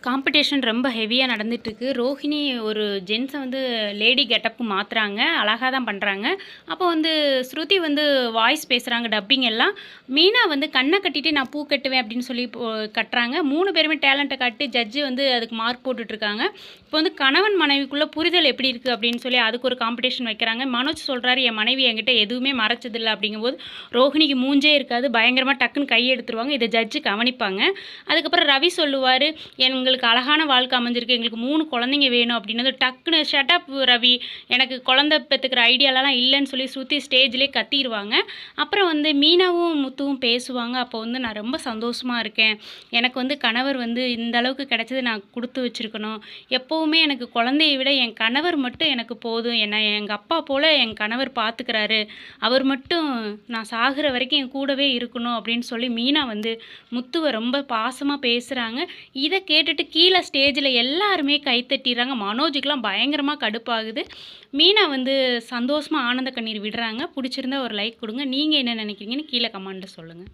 Competition ரொம்ப ஹெவியா நடந்துட்டுருக்கு. ரோஹிணி ஒரு ஜென்ஸ வந்து லேடி கெட்டப்க்கு மாத்துறாங்க. அழகா தான் பண்றாங்க. அப்போ வந்து ஸ்ருதி வந்து வாய்ஸ் பேசுறாங்க டப்பிங் எல்லாம். மீனா வந்து கண்ண கட்டிட்டு நான் பூ கட்டுவேன் அப்படின்னு சொல்லி கட்டுறாங்க. 3 பேருமே டேலண்ட்ட காட்டி ஜட்ஜ் வந்து அதுக்கு மார்க் போட்டுட்ருக்காங்க. இப்போ வந்து கணவன் மனைவிக்குள்ள புரிதல் எப்படி இருக்கு அப்படின்னு சொல்லி அதுக்கு ஒரு காம்படிஷன் வைக்கிறாங்க. மனோஜ் சொல்றாரு, என் மனைவி என்கிட்ட எதுவுமே மறைச்சதில்ல அப்படிங்கும்போது, ரோஹிணிக்கு மூஞ்சே இருக்காது. பயங்கரமா டக்குன்னு கை எடுத்துருவாங்க. இத ஜட்ஜ் கவனிப்பாங்க. அதுக்கப்புறம் ரவி சொல்லுவாரு, எங்களுக்கு அழகான வாழ்க்கை அமைஞ்சிருக்கு. எங்களுக்கு 3 குழந்தைங்க வேணும் அப்படின்னது டக்குன்னு ஷட் அப் ரவி, எனக்கு குழந்தை பெத்துக்கிற ஐடியாலலாம் இல்லன்னு சொல்லி ஸ்ருதி ஸ்டேஜ்லயே கத்திருவாங்க. அப்புறம் வந்து மீனாவும், முத்துவும் பேசுவாங்க. அப்போ வந்து நான் ரொம்ப சந்தோஷமா இருக்கேன். எனக்கு வந்து கணவர் வந்து இந்த அளவுக்கு கிடைச்சது நான் குடுத்து வச்சிருக்கணும். எப்பவுமே எனக்கு குழந்தைய விட என் கணவர் மட்டும் எனக்கு போதும். என்ன எங்க அப்பா போல என் கணவர் பார்த்துக்கிறாரு. அவர் மட்டும் நான் சாகுற வரைக்கும் என் கூடவே இருக்கணும் அப்படின்னு சொல்லி மீனா வந்து முத்துவ ரொம்ப பாசமா பேசுறாங்க. இத கேட்டுட்டு கீழ ஸ்டேஜ்ல எல்லாருமே கைத்தட்டிறாங்க. மனோஜுக்குலாம் பயங்கரமா கடுப்பாகுது. மீனா வந்து சந்தோஷமா ஆனந்த கண்ணீர் விடுறாங்க. புடிச்சிருந்தா ஒரு லைக் குடுங்க. நீங்க என்ன நினைக்கிறீங்கன்னு கீழ கமெண்ட்ல சொல்லுங்க.